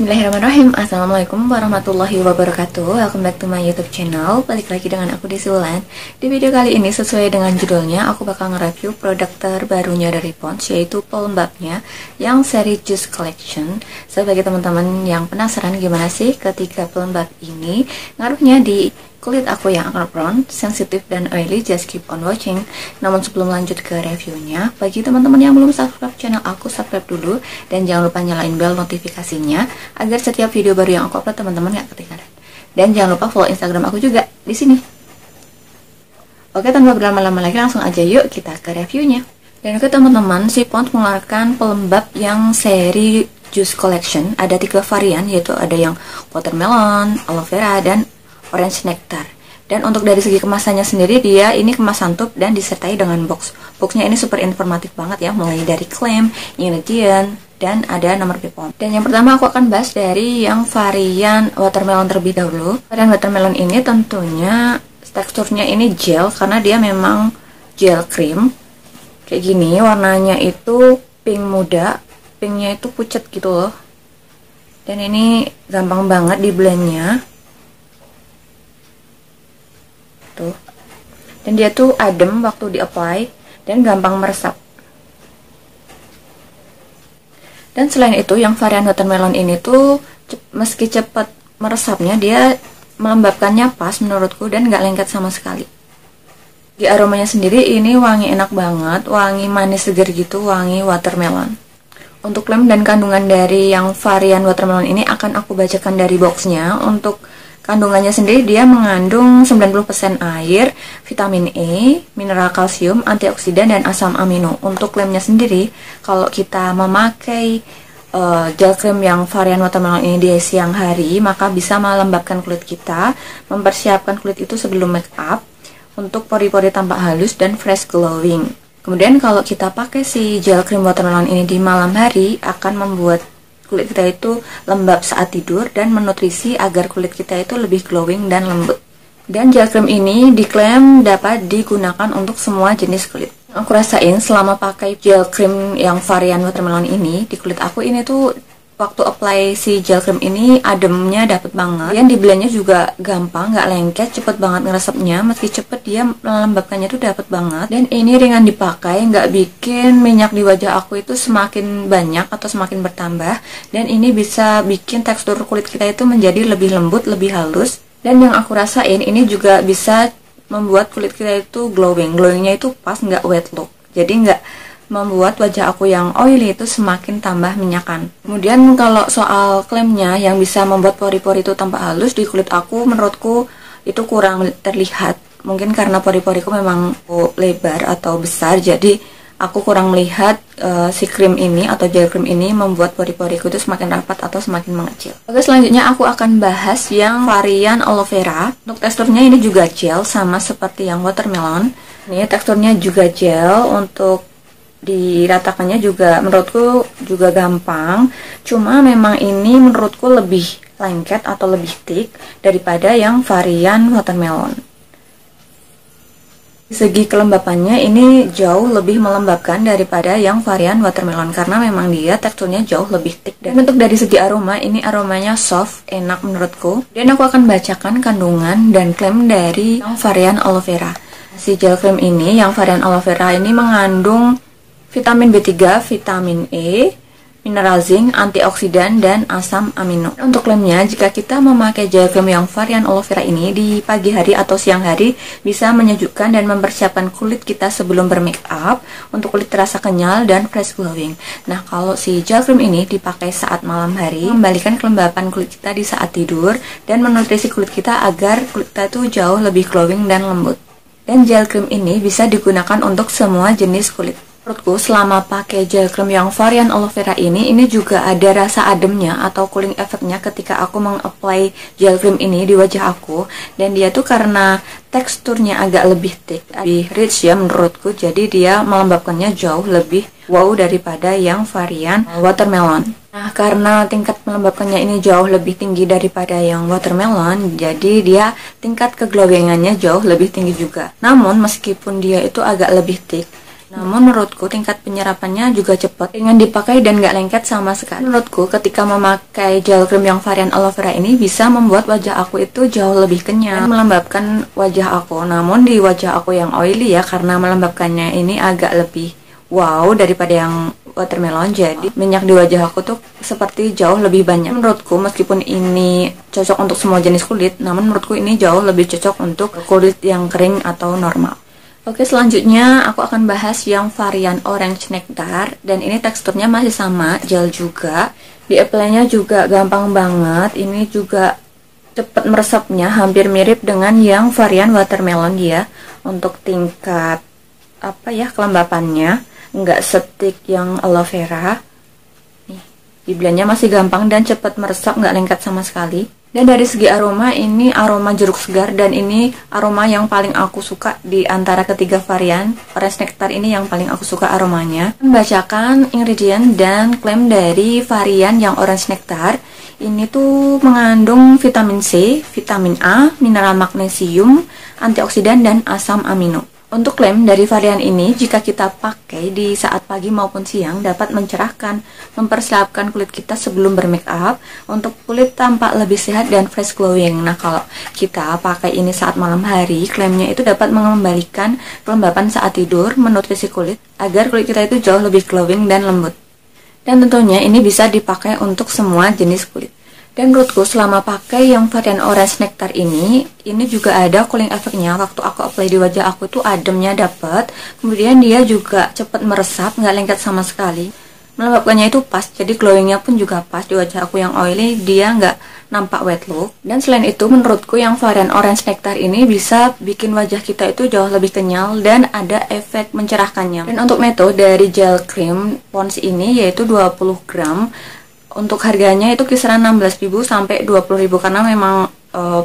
Bismillahirrahmanirrahim. Assalamualaikum warahmatullahi wabarakatuh. Welcome back to my YouTube channel. Balik lagi dengan aku Desi Wulan. Di video kali ini sesuai dengan judulnya, aku bakal nge-review produk terbarunya dari Pond's, yaitu pelembabnya yang seri Juice Collection. So, bagi teman-teman yang penasaran gimana sih ketika pelembab ini ngaruhnya di kulit aku yang akan prone, sensitif, dan oily, just keep on watching. Namun sebelum lanjut ke reviewnya, bagi teman-teman yang belum subscribe channel aku, subscribe dulu. Dan jangan lupa nyalain bel notifikasinya, agar setiap video baru yang aku upload teman-teman gak ketinggalan. Dan jangan lupa follow Instagram aku juga di sini. Oke, tanpa berlama-lama lagi, langsung aja yuk kita ke reviewnya. Dan oke teman-teman, si Pond's mengeluarkan pelembab yang seri Juice Collection. Ada 3 varian, yaitu ada yang watermelon, aloe vera, dan orange nectar. Dan untuk dari segi kemasannya sendiri, dia ini kemasan tube dan disertai dengan box. Boxnya ini super informatif banget ya, mulai dari claim, ingredient, dan ada nomor BPOM. Dan yang pertama aku akan bahas dari yang varian watermelon terlebih dahulu. Varian watermelon ini tentunya teksturnya ini gel, karena dia memang gel cream. Kayak gini, warnanya itu pink muda, pinknya itu pucat gitu loh. Dan ini gampang banget di blendnya. Tuh. Dan dia tuh adem waktu di apply dan gampang meresap. Dan selain itu, yang varian watermelon ini tuh meski cepat meresapnya, dia melembabkannya pas menurutku dan gak lengket sama sekali. Di aromanya sendiri ini wangi enak banget, wangi manis segar gitu, wangi watermelon. Untuk klaim dan kandungan dari yang varian watermelon ini akan aku bacakan dari boxnya. Untuk kandungannya sendiri, dia mengandung 90% air, vitamin E, mineral kalsium, antioksidan, dan asam amino. Untuk klaimnya sendiri, kalau kita memakai gel cream yang varian watermelon ini di siang hari, maka bisa melembabkan kulit kita, mempersiapkan kulit itu sebelum make up, untuk pori-pori tampak halus dan fresh glowing. Kemudian kalau kita pakai si gel cream watermelon ini di malam hari, akan membuat kulit kita itu lembab saat tidur dan menutrisi agar kulit kita itu lebih glowing dan lembut. Dan gel cream ini diklaim dapat digunakan untuk semua jenis kulit. Aku rasain selama pakai gel cream yang varian watermelon ini di kulit aku ini tuh, waktu apply si gel cream ini ademnya dapet banget. Dan di blendnya juga gampang, nggak lengket, cepet banget ngeresepnya. Meski cepet, dia melembabkannya tuh dapet banget. Dan ini ringan dipakai, nggak bikin minyak di wajah aku itu semakin banyak atau semakin bertambah. Dan ini bisa bikin tekstur kulit kita itu menjadi lebih lembut, lebih halus. Dan yang aku rasain ini juga bisa membuat kulit kita itu glowing. Glowingnya itu pas, nggak wet look. Jadi nggak membuat wajah aku yang oily itu semakin tambah minyakan. Kemudian kalau soal klaimnya yang bisa membuat pori-pori itu tampak halus di kulit aku, menurutku itu kurang terlihat. Mungkin karena pori-poriku memang lebar atau besar, jadi aku kurang melihat si krim ini atau gel cream ini membuat pori-poriku itu semakin rapat atau semakin mengecil. Oke, selanjutnya aku akan bahas yang varian aloe vera. Untuk teksturnya ini juga gel, sama seperti yang watermelon. Ini teksturnya juga gel. Untuk diratakannya juga menurutku juga gampang, cuma memang ini menurutku lebih lengket atau lebih thick daripada yang varian watermelon. Di segi kelembapannya ini jauh lebih melembabkan daripada yang varian watermelon, karena memang dia teksturnya jauh lebih thick. Dan untuk dari segi aroma, ini aromanya soft, enak menurutku. Dan aku akan bacakan kandungan dan klaim dari yang varian aloe vera. Si gel cream ini, yang varian aloe vera ini mengandung vitamin B3, vitamin E, mineral zinc, antioksidan, dan asam amino. Untuk klaimnya, jika kita memakai gel cream yang varian aloe vera ini di pagi hari atau siang hari, bisa menyejukkan dan mempersiapkan kulit kita sebelum bermake up, untuk kulit terasa kenyal dan fresh glowing. Nah, kalau si gel cream ini dipakai saat malam hari, membalikan kelembapan kulit kita di saat tidur, dan menutrisi kulit kita agar kulit kita itu jauh lebih glowing dan lembut. Dan gel cream ini bisa digunakan untuk semua jenis kulit. Menurutku selama pakai gel cream yang varian aloe vera ini juga ada rasa ademnya atau cooling efeknya ketika aku meng-apply gel cream ini di wajah aku. Dan dia tuh karena teksturnya agak lebih thick, lebih rich ya menurutku, jadi dia melembabkannya jauh lebih wow daripada yang varian watermelon. Nah, karena tingkat melembabkannya ini jauh lebih tinggi daripada yang watermelon, jadi dia tingkat keglowingannya jauh lebih tinggi juga. Namun meskipun dia itu agak lebih thick, Namun menurutku tingkat penyerapannya juga cepat, ringan dipakai dan gak lengket sama sekali. Menurutku ketika memakai gel cream yang varian aloe vera ini bisa membuat wajah aku itu jauh lebih kenyal, melembabkan wajah aku. Namun di wajah aku yang oily ya, karena melembabkannya ini agak lebih wow daripada yang watermelon, jadi minyak di wajah aku tuh seperti jauh lebih banyak. Menurutku meskipun ini cocok untuk semua jenis kulit, namun menurutku ini jauh lebih cocok untuk kulit yang kering atau normal. Oke, selanjutnya aku akan bahas yang varian orange nectar, dan ini teksturnya masih sama, gel juga. Di apply-nya juga gampang banget, ini juga cepat meresapnya, hampir mirip dengan yang varian watermelon dia. Untuk tingkat kelembapannya nggak setik yang aloe vera. Nih, di blendnya masih gampang dan cepat meresap, nggak lengket sama sekali. Dan dari segi aroma, ini aroma jeruk segar, dan ini aroma yang paling aku suka di antara ketiga varian orange nectar ini, yang paling aku suka aromanya. Membacakan ingredient dan klaim dari varian yang orange nectar. Ini tuh mengandung vitamin C, vitamin A, mineral magnesium, antioksidan, dan asam amino. Untuk klaim dari varian ini, jika kita pakai di saat pagi maupun siang, dapat mencerahkan, mempersiapkan kulit kita sebelum bermake up, untuk kulit tampak lebih sehat dan fresh glowing. Nah, kalau kita pakai ini saat malam hari, klaimnya itu dapat mengembalikan kelembapan saat tidur, menutrisi kulit, agar kulit kita itu jauh lebih glowing dan lembut. Dan tentunya ini bisa dipakai untuk semua jenis kulit. Dan menurutku selama pakai yang varian orange nectar ini juga ada cooling efeknya. Waktu aku apply di wajah aku tuh ademnya dapet, kemudian dia juga cepat meresap, nggak lengket sama sekali. Melembabkannya itu pas, jadi glowingnya pun juga pas. Di wajah aku yang oily dia nggak nampak wet look. Dan selain itu menurutku yang varian orange nectar ini bisa bikin wajah kita itu jauh lebih kenyal dan ada efek mencerahkannya. Dan untuk metode dari gel cream Pond's ini yaitu 20 gram. Untuk harganya itu kisaran 16.000 sampai 20.000, karena memang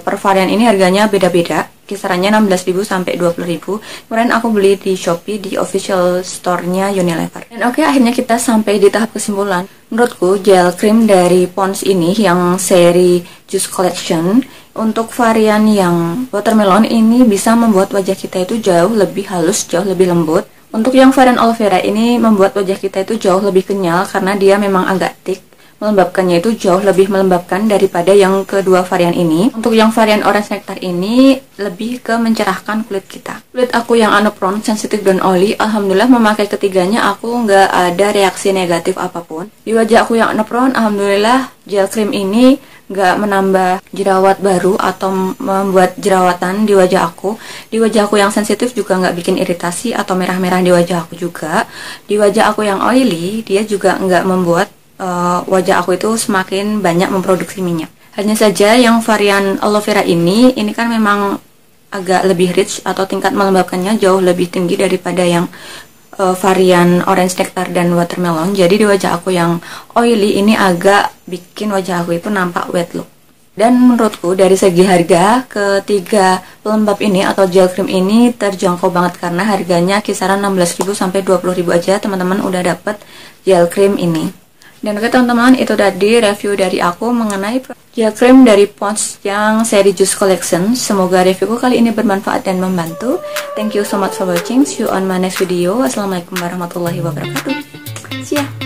per varian ini harganya beda-beda. Kisarannya 16.000 sampai 20.000. Kemarin aku beli di Shopee di official store-nya Unilever. Dan oke, akhirnya kita sampai di tahap kesimpulan. Menurutku gel cream dari Pond's ini yang seri Juice Collection, untuk varian yang watermelon ini bisa membuat wajah kita itu jauh lebih halus, jauh lebih lembut. Untuk yang varian aloe vera ini membuat wajah kita itu jauh lebih kenyal karena dia memang agak thick. Melembabkannya itu jauh lebih melembabkan daripada yang kedua varian ini. Untuk yang varian orange nectar ini lebih ke mencerahkan kulit kita. Kulit aku yang uneprone, sensitif dan oily, alhamdulillah memakai ketiganya aku nggak ada reaksi negatif apapun. Di wajah aku yang uneprone, alhamdulillah gel cream ini nggak menambah jerawat baru atau membuat jerawatan di wajah aku. Di wajah aku yang sensitif juga nggak bikin iritasi atau merah-merah di wajah aku juga. Di wajah aku yang oily, dia juga nggak membuat wajah aku itu semakin banyak memproduksi minyak. Hanya saja yang varian aloe vera ini kan memang agak lebih rich atau tingkat melembabkannya jauh lebih tinggi daripada yang varian orange nectar dan watermelon. Jadi di wajah aku yang oily ini agak bikin wajah aku itu nampak wet look. Dan menurutku dari segi harga, ketiga pelembab ini atau gel cream ini terjangkau banget karena harganya kisaran 16.000 sampai 20.000 aja teman-teman udah dapet gel cream ini. Dan oke teman-teman, itu tadi review dari aku mengenai gel cream dari Pond's yang seri Juice Collection. Semoga reviewku kali ini bermanfaat dan membantu. Thank you so much for watching. See you on my next video. Wassalamualaikum warahmatullahi wabarakatuh. See ya.